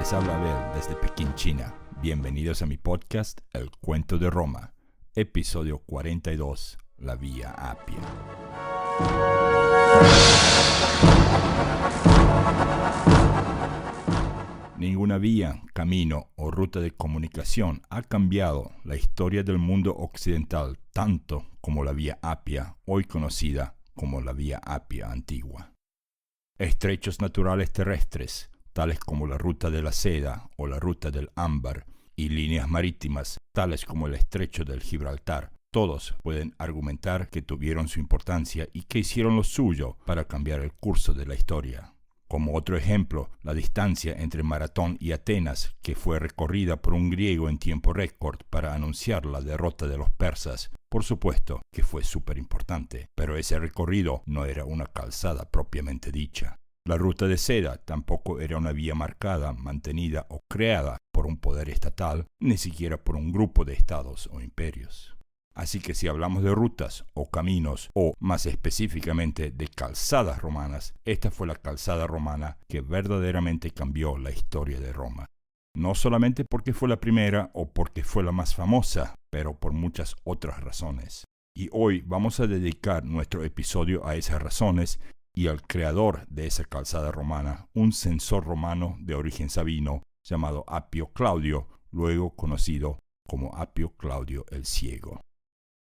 Les habla Abel desde Pekín, China. Bienvenidos a mi podcast El Cuento de Roma, episodio 42, La Vía Apia. Ninguna vía, camino o ruta de comunicación ha cambiado la historia del mundo occidental tanto como la Vía Apia, hoy conocida como la Vía Apia Antigua. Estrechos naturales terrestres, tales como la Ruta de la Seda o la Ruta del Ámbar, y líneas marítimas, tales como el Estrecho del Gibraltar, todos pueden argumentar que tuvieron su importancia y que hicieron lo suyo para cambiar el curso de la historia. Como otro ejemplo, la distancia entre Maratón y Atenas, que fue recorrida por un griego en tiempo récord para anunciar la derrota de los persas, por supuesto que fue súper importante, pero ese recorrido no era una calzada propiamente dicha. La Ruta de Seda tampoco era una vía marcada, mantenida o creada por un poder estatal, ni siquiera por un grupo de estados o imperios. Así que si hablamos de rutas o caminos, o más específicamente de calzadas romanas, esta fue la calzada romana que verdaderamente cambió la historia de Roma. No solamente porque fue la primera o porque fue la más famosa, pero por muchas otras razones. Y hoy vamos a dedicar nuestro episodio a esas razones y al creador de esa calzada romana, un censor romano de origen sabino llamado Apio Claudio, luego conocido como Apio Claudio el Ciego.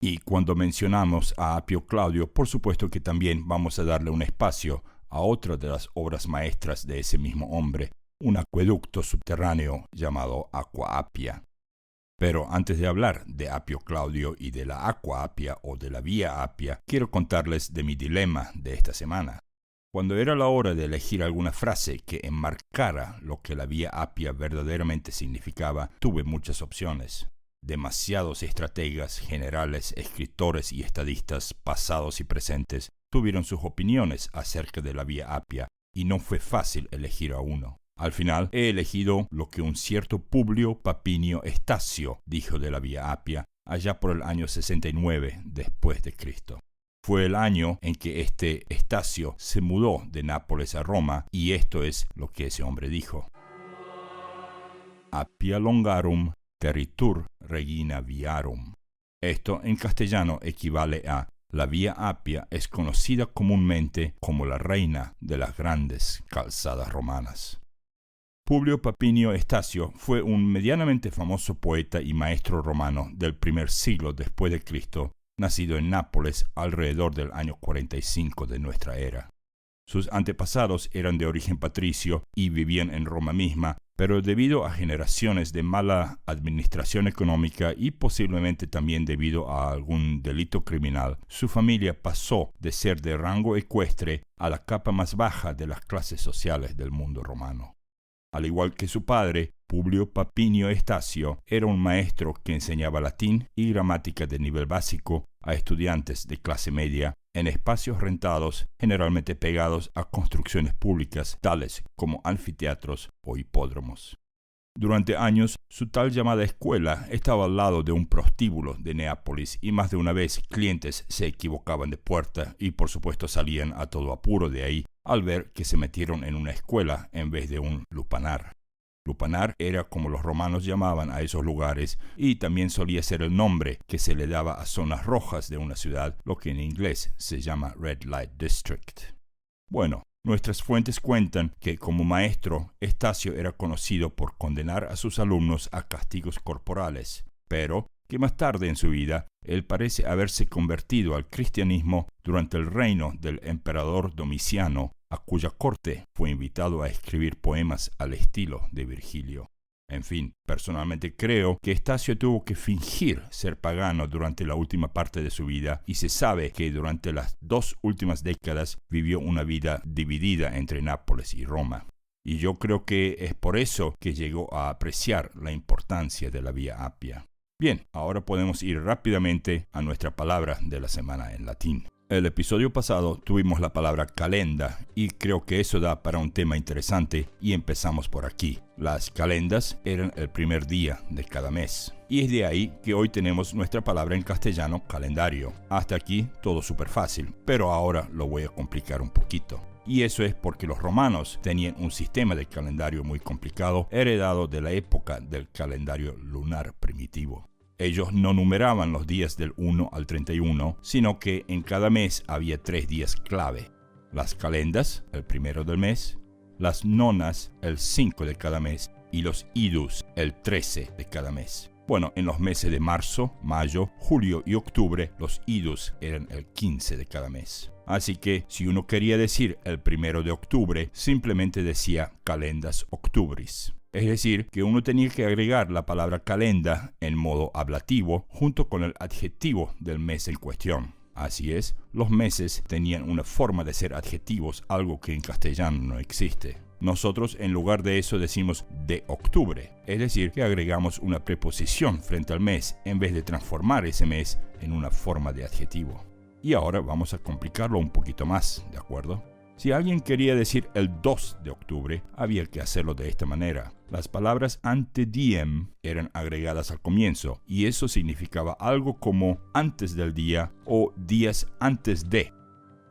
Y cuando mencionamos a Apio Claudio, por supuesto que también vamos a darle un espacio a otra de las obras maestras de ese mismo hombre, un acueducto subterráneo llamado Aqua Appia. Pero antes de hablar de Apio Claudio y de la Aqua Appia o de la Vía Appia, quiero contarles de mi dilema de esta semana. Cuando era la hora de elegir alguna frase que enmarcara lo que la Vía Appia verdaderamente significaba, tuve muchas opciones. Demasiados estrategas, generales, escritores y estadistas, pasados y presentes, tuvieron sus opiniones acerca de la Vía Appia, y no fue fácil elegir a uno. Al final he elegido lo que un cierto Publio Papinio Estacio dijo de la Vía Appia allá por el año 69 después de Cristo. Fue el año en que este Estacio se mudó de Nápoles a Roma, y esto es lo que ese hombre dijo: Appia longarum territur regina viarum. Esto en castellano equivale a: la Vía Appia es conocida comúnmente como la reina de las grandes calzadas romanas. Publio Papinio Estacio fue un medianamente famoso poeta y maestro romano del primer siglo después de Cristo, nacido en Nápoles alrededor del año 45 de nuestra era. Sus antepasados eran de origen patricio y vivían en Roma misma, pero debido a generaciones de mala administración económica y posiblemente también debido a algún delito criminal, su familia pasó de ser de rango ecuestre a la capa más baja de las clases sociales del mundo romano. Al igual que su padre, Publio Papinio Estacio era un maestro que enseñaba latín y gramática de nivel básico a estudiantes de clase media en espacios rentados, generalmente pegados a construcciones públicas tales como anfiteatros o hipódromos. Durante años, su tal llamada escuela estaba al lado de un prostíbulo de Neápolis, y más de una vez clientes se equivocaban de puerta y por supuesto salían a todo apuro de ahí al ver que se metieron en una escuela en vez de un lupanar. Lupanar era como los romanos llamaban a esos lugares, y también solía ser el nombre que se le daba a zonas rojas de una ciudad, lo que en inglés se llama Red Light District. Bueno, nuestras fuentes cuentan que como maestro, Estacio era conocido por condenar a sus alumnos a castigos corporales, pero que más tarde en su vida, él parece haberse convertido al cristianismo durante el reino del emperador Domiciano, a cuya corte fue invitado a escribir poemas al estilo de Virgilio. En fin, personalmente creo que Estacio tuvo que fingir ser pagano durante la última parte de su vida, y se sabe que durante las 2 últimas décadas vivió una vida dividida entre Nápoles y Roma. Y yo creo que es por eso que llegó a apreciar la importancia de la Vía Appia. Bien, ahora podemos ir rápidamente a nuestra palabra de la semana en latín. El episodio pasado tuvimos la palabra calenda, y creo que eso da para un tema interesante, y empezamos por aquí. Las calendas eran el primer día de cada mes, y es de ahí que hoy tenemos nuestra palabra en castellano calendario. Hasta aquí todo súper fácil, pero ahora lo voy a complicar un poquito. y eso es porque los romanos tenían un sistema de calendario muy complicado heredado de la época del calendario lunar primitivo. Ellos no numeraban los días del 1 al 31, sino que en cada mes había 3 días clave. Las calendas, el primero del mes, las nonas, el 5 de cada mes, y los idus, el 13 de cada mes. Bueno, en los meses de marzo, mayo, julio y octubre, los idus eran el 15 de cada mes. Así que si uno quería decir el 1 de octubre, simplemente decía calendas octubris. Es decir, que uno tenía que agregar la palabra calenda en modo ablativo junto con el adjetivo del mes en cuestión. Así es, los meses tenían una forma de ser adjetivos, algo que en castellano no existe. Nosotros en lugar de eso decimos de octubre, es decir, que agregamos una preposición frente al mes en vez de transformar ese mes en una forma de adjetivo. Y ahora vamos a complicarlo un poquito más, ¿de acuerdo? Si alguien quería decir el 2 de octubre, había que hacerlo de esta manera. Las palabras ante diem eran agregadas al comienzo, y eso significaba algo como antes del día o días antes de.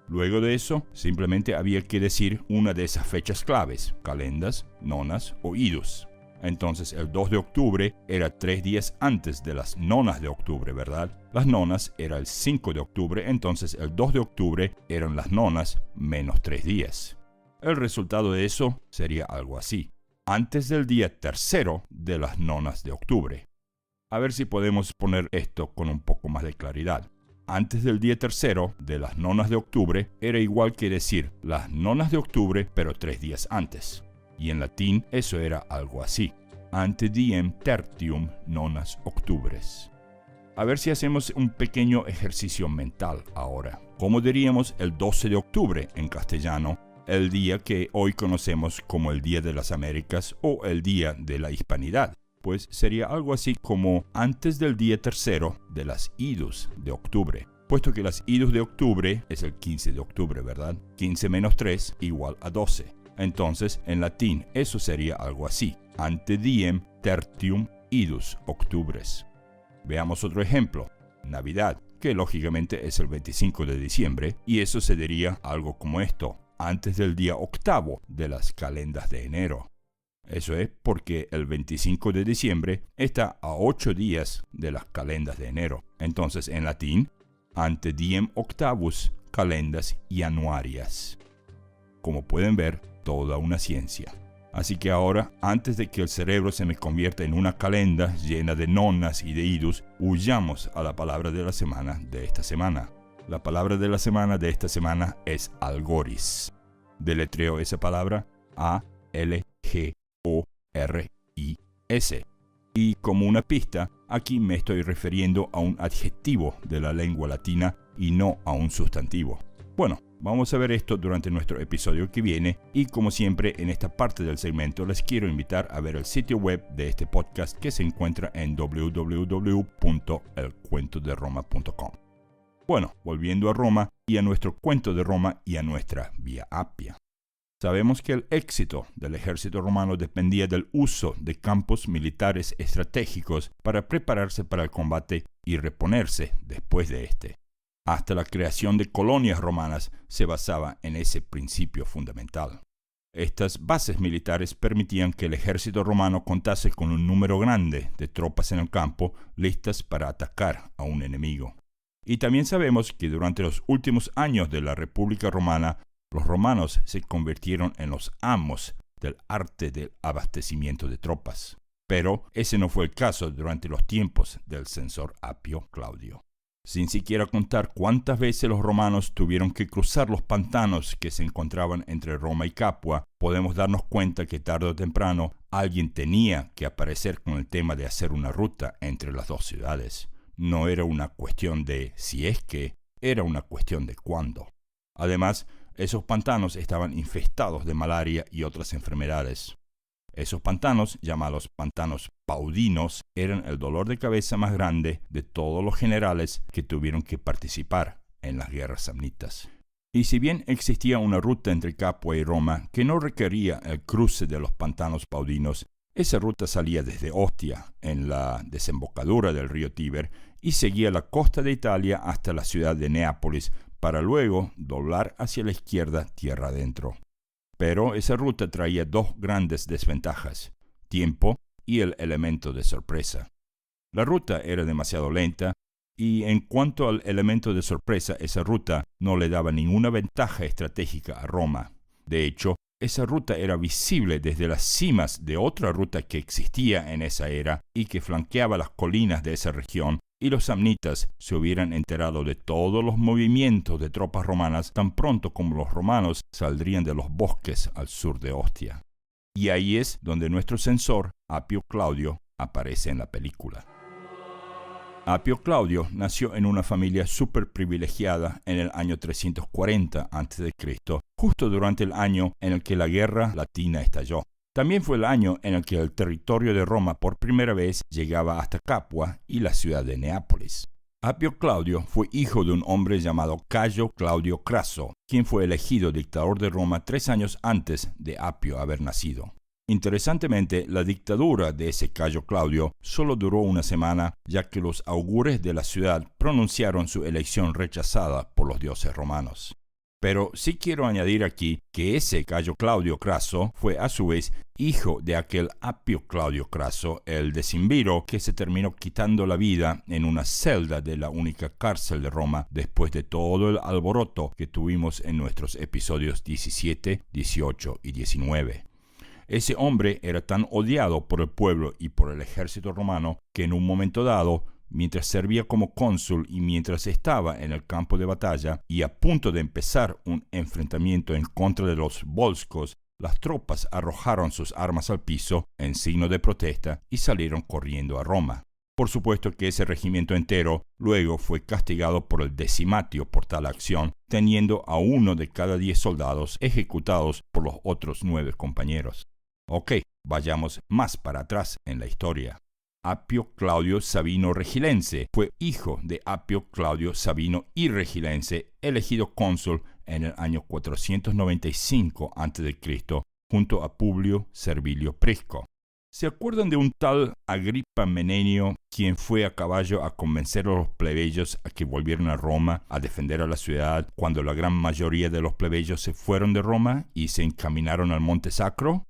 Luego de eso, simplemente había que decir una de esas fechas claves, calendas, nonas o idus. Entonces el 2 de octubre era 3 días antes de las nonas de octubre, ¿verdad? Las nonas era el 5 de octubre, entonces el 2 de octubre eran las nonas menos 3 días. El resultado de eso sería algo así. Antes del día tercero de las nonas de octubre. A ver si podemos poner esto con un poco más de claridad. Antes del día tercero de las nonas de octubre era igual que decir las nonas de octubre, pero 3 días antes. Y en latín eso era algo así. Ante diem tertium nonas octubres. A ver si hacemos un pequeño ejercicio mental ahora. ¿Cómo diríamos el 12 de octubre en castellano? El día que hoy conocemos como el Día de las Américas o el Día de la Hispanidad. Pues sería algo así como antes del día tercero de las idus de octubre. Puesto que las idus de octubre es el 15 de octubre, ¿verdad? 15 menos 3 igual a 12. Entonces, en latín, eso sería algo así. Ante diem tertium idus octubres. Veamos otro ejemplo. Navidad, que lógicamente es el 25 de diciembre, y eso se diría algo como esto. Antes del día octavo de las calendas de enero. Eso es porque el 25 de diciembre está a 8 días de las calendas de enero. Entonces, en latín, ante diem octavus calendas januarias. Como pueden ver, toda una ciencia. Así que ahora, antes de que el cerebro se me convierta en una calenda llena de nonas y de idus, huyamos a la palabra de la semana de esta semana. La palabra de la semana de esta semana es algoris. Deletreo esa palabra A-L-G-O-R-I-S. Y como una pista, aquí me estoy refiriendo a un adjetivo de la lengua latina y no a un sustantivo. Bueno, vamos a ver esto durante nuestro episodio que viene y como siempre en esta parte del segmento les quiero invitar a ver el sitio web de este podcast que se encuentra en www.elcuentoderoma.com. Bueno, volviendo a Roma y a nuestro cuento de Roma y a nuestra Vía Appia. Sabemos que el éxito del ejército romano dependía del uso de campos militares estratégicos para prepararse para el combate y reponerse después de este. Hasta la creación de colonias romanas se basaba en ese principio fundamental. Estas bases militares permitían que el ejército romano contase con un número grande de tropas en el campo listas para atacar a un enemigo. Y también sabemos que durante los últimos años de la República Romana, los romanos se convirtieron en los amos del arte del abastecimiento de tropas. Pero ese no fue el caso durante los tiempos del censor Apio Claudio. Sin siquiera contar cuántas veces los romanos tuvieron que cruzar los pantanos que se encontraban entre Roma y Capua, podemos darnos cuenta que tarde o temprano alguien tenía que aparecer con el tema de hacer una ruta entre las dos ciudades. No era una cuestión de si es que, era una cuestión de cuándo. Además, esos pantanos estaban infestados de malaria y otras enfermedades. Esos pantanos, llamados pantanos paudinos, eran el dolor de cabeza más grande de todos los generales que tuvieron que participar en las guerras samnitas. Y si bien existía una ruta entre Capua y Roma que no requería el cruce de los pantanos paudinos, esa ruta salía desde Ostia, en la desembocadura del río Tíber, y seguía la costa de Italia hasta la ciudad de Neápolis, para luego doblar hacia la izquierda tierra adentro. Pero esa ruta traía dos grandes desventajas: tiempo y el elemento de sorpresa. La ruta era demasiado lenta y en cuanto al elemento de sorpresa, esa ruta no le daba ninguna ventaja estratégica a Roma. De hecho, esa ruta era visible desde las cimas de otra ruta que existía en esa era y que flanqueaba las colinas de esa región, y los samnitas se hubieran enterado de todos los movimientos de tropas romanas tan pronto como los romanos saldrían de los bosques al sur de Ostia. Y ahí es donde nuestro censor, Apio Claudio, aparece en la película. Apio Claudio nació en una familia súper privilegiada en el año 340 a.C., justo durante el año en el que la guerra latina estalló. También fue el año en el que el territorio de Roma por primera vez llegaba hasta Capua y la ciudad de Neápolis. Apio Claudio fue hijo de un hombre llamado Cayo Claudio Craso, quien fue elegido dictador de Roma 3 años antes de Apio haber nacido. Interesantemente, la dictadura de ese Cayo Claudio solo duró una semana, ya que los augures de la ciudad pronunciaron su elección rechazada por los dioses romanos. Pero sí quiero añadir aquí que ese Cayo Claudio Craso fue a su vez hijo de aquel Apio Claudio Craso, el decimviro, que se terminó quitando la vida en una celda de la única cárcel de Roma después de todo el alboroto que tuvimos en nuestros episodios 17, 18 y 19. Ese hombre era tan odiado por el pueblo y por el ejército romano que en un momento dado, mientras servía como cónsul y mientras estaba en el campo de batalla y a punto de empezar un enfrentamiento en contra de los volscos, las tropas arrojaron sus armas al piso en signo de protesta y salieron corriendo a Roma. Por supuesto que ese regimiento entero luego fue castigado por el decimatio por tal acción, teniendo a 1 de cada 10 soldados ejecutados por los otros 9 compañeros. Ok, vayamos más para atrás en la historia. Apio Claudio Sabino Regilense fue hijo de Apio Claudio Sabino y Regilense, elegido cónsul en el año 495 a.C., junto a Publio Servilio Prisco. ¿Se acuerdan de un tal Agripa Menenio, quien fue a caballo a convencer a los plebeyos a que volvieran a Roma a defender a la ciudad cuando la gran mayoría de los plebeyos se fueron de Roma y se encaminaron al Monte Sacro?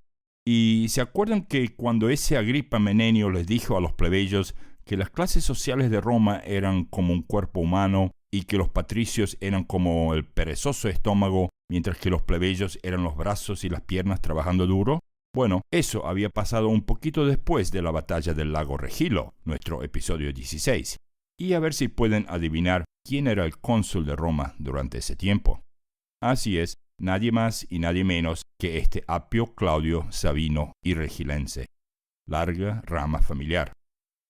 ¿Y se acuerdan que cuando ese Agripa Menenio les dijo a los plebeyos que las clases sociales de Roma eran como un cuerpo humano y que los patricios eran como el perezoso estómago, mientras que los plebeyos eran los brazos y las piernas trabajando duro? Bueno, eso había pasado un poquito después de la batalla del lago Regilo, nuestro episodio 16. Y a ver si pueden adivinar quién era el cónsul de Roma durante ese tiempo. Así es, nadie más y nadie menos que este Apio Claudio Sabino y Regilense. Larga rama familiar.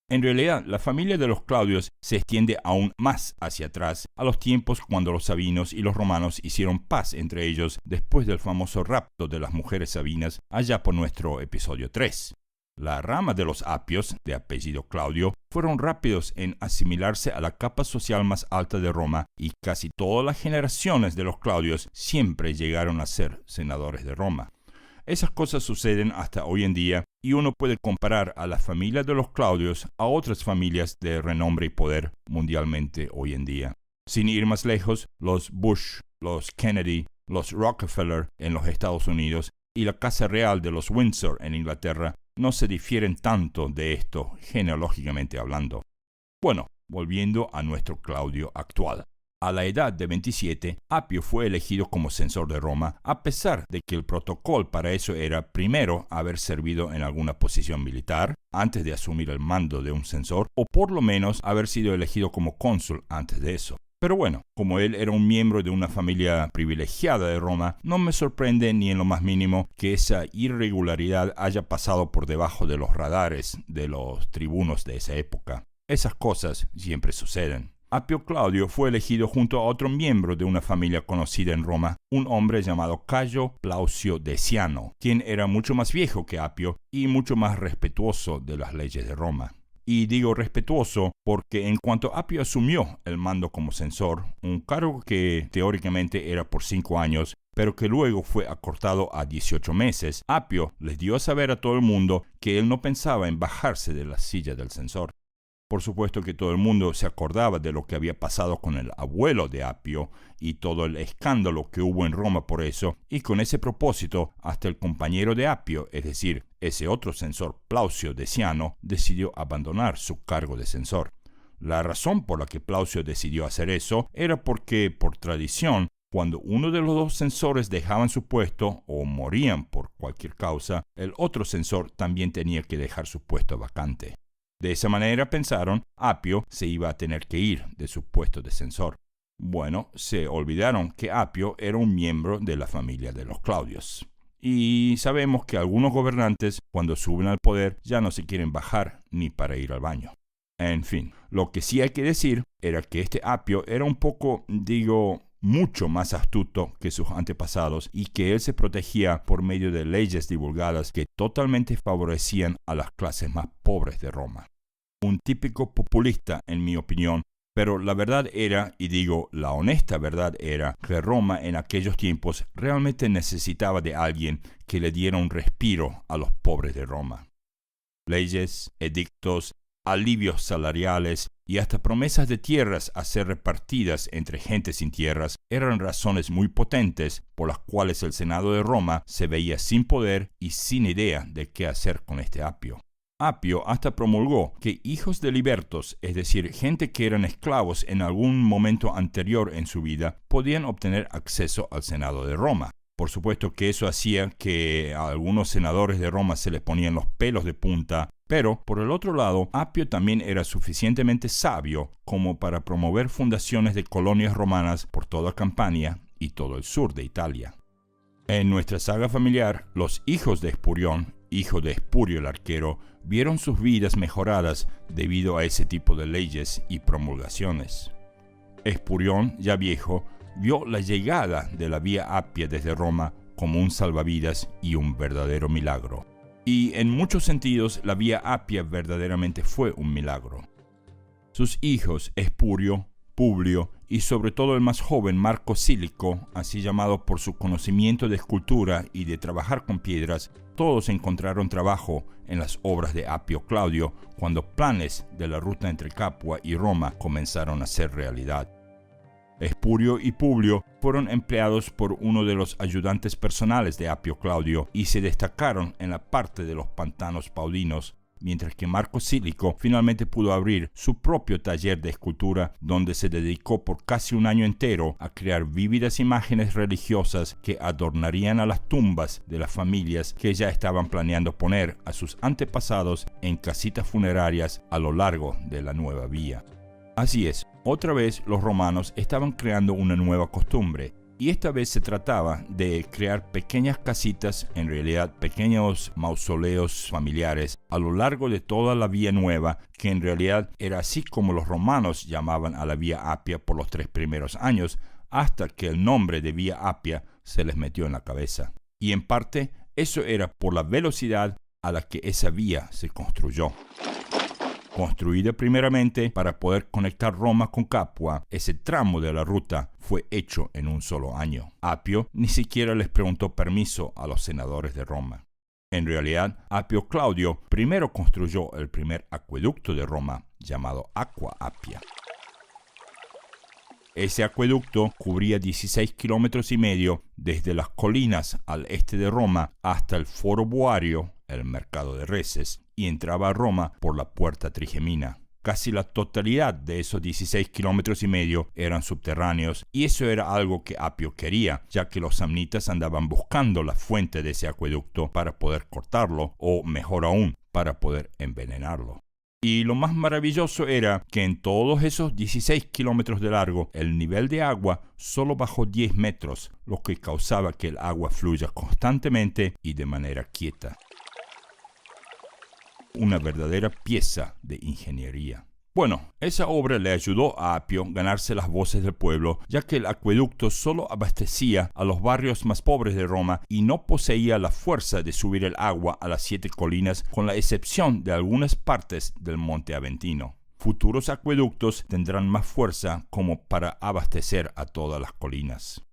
En realidad, la familia de los Claudios se extiende aún más hacia atrás, a los tiempos cuando los sabinos y los romanos hicieron paz entre ellos después del famoso rapto de las mujeres sabinas allá por nuestro episodio 3. La rama de los Apios, de apellido Claudio, fueron rápidos en asimilarse a la capa social más alta de Roma y casi todas las generaciones de los Claudios siempre llegaron a ser senadores de Roma. Esas cosas suceden hasta hoy en día y uno puede comparar a la familia de los Claudios a otras familias de renombre y poder mundialmente hoy en día. Sin ir más lejos, los Bush, los Kennedy, los Rockefeller en los Estados Unidos y la Casa Real de los Windsor en Inglaterra no se difieren tanto de esto genealógicamente hablando. Bueno, volviendo a nuestro Claudio actual. A la edad de 27, Apio fue elegido como censor de Roma, a pesar de que el protocolo para eso era primero haber servido en alguna posición militar antes de asumir el mando de un censor, o por lo menos haber sido elegido como cónsul antes de eso. Pero bueno, como él era un miembro de una familia privilegiada de Roma, no me sorprende ni en lo más mínimo que esa irregularidad haya pasado por debajo de los radares de los tribunos de esa época. Esas cosas siempre suceden. Apio Claudio fue elegido junto a otro miembro de una familia conocida en Roma, un hombre llamado Cayo Plaucio Deciano, quien era mucho más viejo que Apio y mucho más respetuoso de las leyes de Roma. Y digo respetuoso porque en cuanto Apio asumió el mando como censor, un cargo que teóricamente era por 5 años, pero que luego fue acortado a 18 meses, Apio les dio a saber a todo el mundo que él no pensaba en bajarse de la silla del censor. Por supuesto que todo el mundo se acordaba de lo que había pasado con el abuelo de Apio y todo el escándalo que hubo en Roma por eso, y con ese propósito hasta el compañero de Apio, es decir, ese otro censor Plaucio Deciano, decidió abandonar su cargo de censor. La razón por la que Plaucio decidió hacer eso era porque, por tradición, cuando uno de los dos censores dejaban su puesto o morían por cualquier causa, el otro censor también tenía que dejar su puesto vacante. De esa manera pensaron, Apio se iba a tener que ir de su puesto de censor. Bueno, se olvidaron que Apio era un miembro de la familia de los Claudios. Y sabemos que algunos gobernantes, cuando suben al poder, ya no se quieren bajar ni para ir al baño. En fin, lo que sí hay que decir era que este Apio era un poco, mucho más astuto que sus antepasados y que él se protegía por medio de leyes divulgadas que totalmente favorecían a las clases más pobres de Roma. Un típico populista, en mi opinión, pero la verdad era, la honesta verdad era, que Roma en aquellos tiempos realmente necesitaba de alguien que le diera un respiro a los pobres de Roma. Leyes, edictos, alivios salariales y hasta promesas de tierras a ser repartidas entre gente sin tierras eran razones muy potentes por las cuales el Senado de Roma se veía sin poder y sin idea de qué hacer con este Apio. Apio hasta promulgó que hijos de libertos, es decir, gente que eran esclavos en algún momento anterior en su vida, podían obtener acceso al Senado de Roma. Por supuesto que eso hacía que a algunos senadores de Roma se les ponían los pelos de punta, pero, por el otro lado, Apio también era suficientemente sabio como para promover fundaciones de colonias romanas por toda Campania y todo el sur de Italia. En nuestra saga familiar, los hijos de Espurión, hijo de Espurio el arquero, vieron sus vidas mejoradas debido a ese tipo de leyes y promulgaciones. Espurión, ya viejo, vio la llegada de la Vía Appia desde Roma como un salvavidas y un verdadero milagro. Y en muchos sentidos la Vía Appia verdaderamente fue un milagro. Sus hijos, Espurio, Publio y sobre todo el más joven Marco Cílico, así llamado por su conocimiento de escultura y de trabajar con piedras, todos encontraron trabajo en las obras de Apio Claudio cuando planes de la ruta entre Capua y Roma comenzaron a ser realidad. Espurio y Publio fueron empleados por uno de los ayudantes personales de Apio Claudio y se destacaron en la parte de los pantanos paulinos, mientras que Marco Cílico finalmente pudo abrir su propio taller de escultura donde se dedicó por casi un año entero a crear vívidas imágenes religiosas que adornarían a las tumbas de las familias que ya estaban planeando poner a sus antepasados en casitas funerarias a lo largo de la nueva vía. Así es, otra vez los romanos estaban creando una nueva costumbre, y esta vez se trataba de crear pequeñas casitas, en realidad pequeños mausoleos familiares, a lo largo de toda la Vía Nueva, que en realidad era así como los romanos llamaban a la Vía Appia por los 3 primeros años, hasta que el nombre de Vía Appia se les metió en la cabeza. Y en parte, eso era por la velocidad a la que esa vía se construyó. Construida primeramente para poder conectar Roma con Capua, ese tramo de la ruta fue hecho en un solo año. Apio ni siquiera les preguntó permiso a los senadores de Roma. En realidad, Apio Claudio primero construyó el primer acueducto de Roma, llamado Aqua Appia. Ese acueducto cubría 16 kilómetros y medio desde las colinas al este de Roma hasta el Foro Boario, el mercado de reses, y entraba a Roma por la Puerta Trigemina. Casi la totalidad de esos 16 kilómetros y medio eran subterráneos, y eso era algo que Apio quería, ya que los samnitas andaban buscando la fuente de ese acueducto para poder cortarlo, o mejor aún, para poder envenenarlo. Y lo más maravilloso era que en todos esos 16 kilómetros de largo, el nivel de agua solo bajó 10 metros, lo que causaba que el agua fluya constantemente y de manera quieta. Una verdadera pieza de ingeniería. Bueno, esa obra le ayudó a Apio ganarse las voces del pueblo, ya que el acueducto solo abastecía a los barrios más pobres de Roma y no poseía la fuerza de subir el agua a las 7 colinas, con la excepción de algunas partes del Monte Aventino. Futuros acueductos tendrán más fuerza como para abastecer a todas las colinas.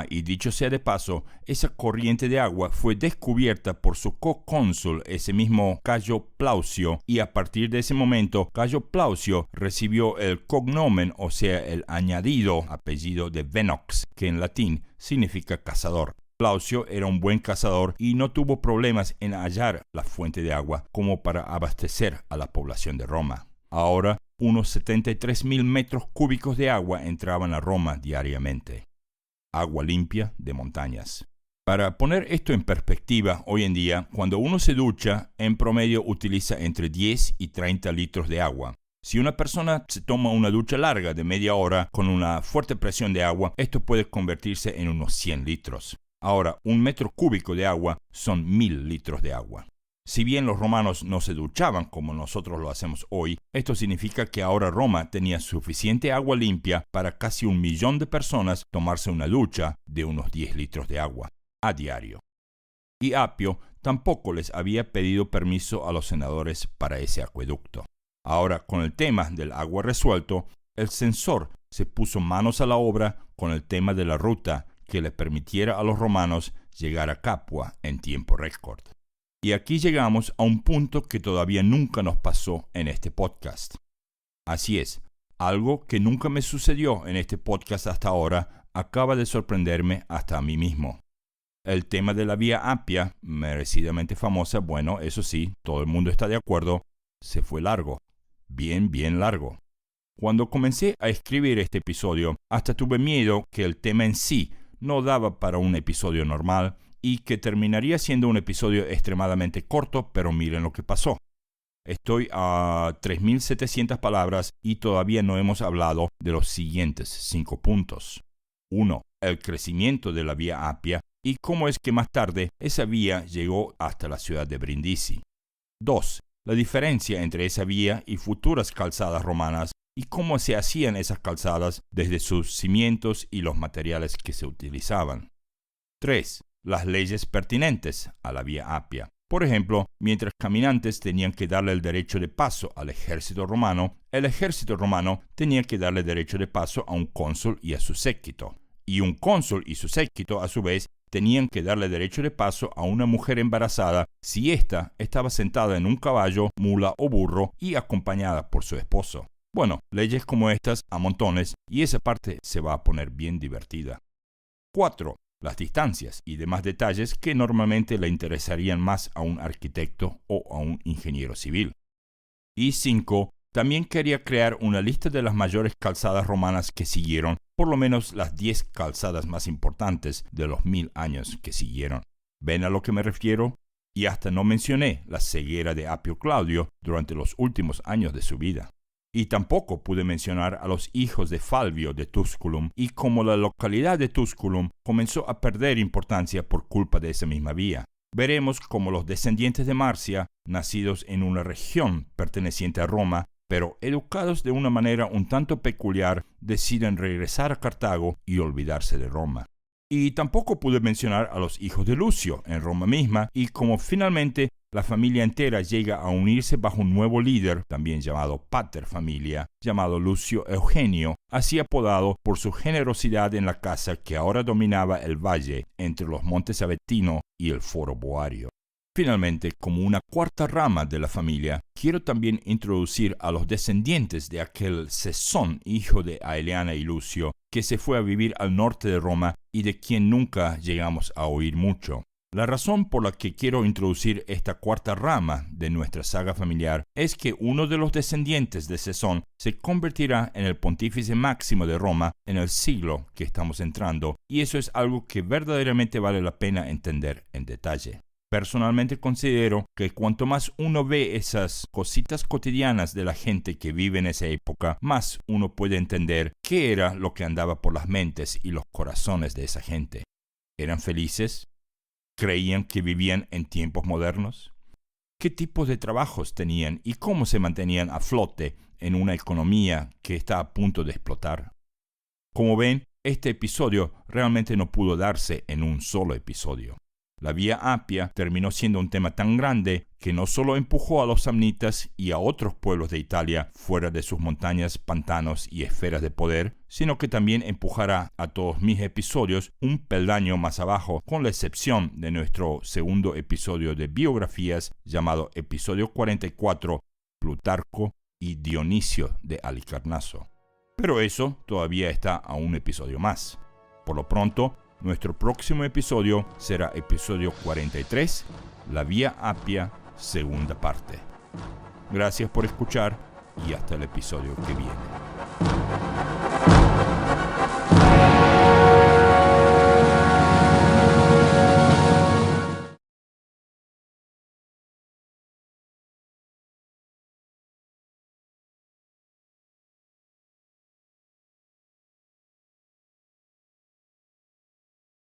Y dicho sea de paso, esa corriente de agua fue descubierta por su co-cónsul, ese mismo Cayo Plaucio, y a partir de ese momento, Cayo Plaucio recibió el cognomen, o sea, el añadido apellido de Venox, que en latín significa cazador. Plaucio era un buen cazador y no tuvo problemas en hallar la fuente de agua como para abastecer a la población de Roma. Ahora, unos 73.000 metros cúbicos de agua entraban a Roma diariamente. Agua limpia de montañas. Para poner esto en perspectiva, hoy en día, cuando uno se ducha, en promedio utiliza entre 10 y 30 litros de agua. Si una persona se toma una ducha larga de media hora con una fuerte presión de agua, esto puede convertirse en unos 100 litros. Ahora, 1 metro cúbico de agua son 1.000 litros de agua. Si bien los romanos no se duchaban como nosotros lo hacemos hoy, esto significa que ahora Roma tenía suficiente agua limpia para casi 1 millón de personas tomarse una ducha de unos 10 litros de agua a diario. Y Apio tampoco les había pedido permiso a los senadores para ese acueducto. Ahora, con el tema del agua resuelto, el censor se puso manos a la obra con el tema de la ruta que le permitiera a los romanos llegar a Capua en tiempo récord. Y aquí llegamos a un punto que todavía nunca nos pasó en este podcast. Así es, algo que nunca me sucedió en este podcast hasta ahora acaba de sorprenderme hasta a mí mismo. El tema de la Vía Appia, merecidamente famosa, bueno, eso sí, todo el mundo está de acuerdo, se fue largo, bien largo. Cuando comencé a escribir este episodio, hasta tuve miedo que el tema en sí no daba para un episodio normal y que terminaría siendo un episodio extremadamente corto, pero miren lo que pasó. Estoy a 3.700 palabras y todavía no hemos hablado de los siguientes 5 puntos. 1. El crecimiento de la Vía Appia y cómo es que más tarde esa vía llegó hasta la ciudad de Brindisi. 2. La diferencia entre esa vía y futuras calzadas romanas y cómo se hacían esas calzadas desde sus cimientos y los materiales que se utilizaban. 3. Las leyes pertinentes a la Vía Appia. Por ejemplo, mientras caminantes tenían que darle el derecho de paso al ejército romano, el ejército romano tenía que darle derecho de paso a un cónsul y a su séquito. Y un cónsul y su séquito, a su vez, tenían que darle derecho de paso a una mujer embarazada si ésta estaba sentada en un caballo, mula o burro y acompañada por su esposo. Bueno, leyes como estas a montones y esa parte se va a poner bien divertida. 4. Las distancias y demás detalles que normalmente le interesarían más a un arquitecto o a un ingeniero civil. Y 5. También quería crear una lista de las mayores calzadas romanas que siguieron, por lo menos las 10 calzadas más importantes de los 1000 años que siguieron. ¿Ven a lo que me refiero? Y hasta no mencioné la ceguera de Apio Claudio durante los últimos años de su vida. Y tampoco pude mencionar a los hijos de Falvio de Tusculum y cómo la localidad de Tusculum comenzó a perder importancia por culpa de esa misma vía. Veremos cómo los descendientes de Marcia, nacidos en una región perteneciente a Roma, pero educados de una manera un tanto peculiar, deciden regresar a Cartago y olvidarse de Roma. Y tampoco pude mencionar a los hijos de Lucio en Roma misma y cómo finalmente la familia entera llega a unirse bajo un nuevo líder, también llamado Pater Familia, llamado Lucio Eugenio, así apodado por su generosidad en la casa que ahora dominaba el valle entre los montes Aventino y el Foro Boario. Finalmente, como una cuarta rama de la familia, quiero también introducir a los descendientes de aquel Cesón, hijo de Aeliana y Lucio, que se fue a vivir al norte de Roma y de quien nunca llegamos a oír mucho. La razón por la que quiero introducir esta cuarta rama de nuestra saga familiar es que uno de los descendientes de Cesón se convertirá en el pontífice máximo de Roma en el siglo que estamos entrando, y eso es algo que verdaderamente vale la pena entender en detalle. Personalmente considero que cuanto más uno ve esas cositas cotidianas de la gente que vive en esa época, más uno puede entender qué era lo que andaba por las mentes y los corazones de esa gente. ¿Eran felices? ¿Creían que vivían en tiempos modernos? ¿Qué tipos de trabajos tenían y cómo se mantenían a flote en una economía que está a punto de explotar? Como ven, este episodio realmente no pudo darse en un solo episodio. La Vía Apia terminó siendo un tema tan grande que no solo empujó a los samnitas y a otros pueblos de Italia fuera de sus montañas, pantanos y esferas de poder, sino que también empujará a todos mis episodios un peldaño más abajo, con la excepción de nuestro segundo episodio de biografías llamado episodio 44, Plutarco y Dionisio de Halicarnaso. Pero eso todavía está a un episodio más. Por lo pronto, nuestro próximo episodio será episodio 43, La Vía Apia, segunda parte. Gracias por escuchar y hasta el episodio que viene.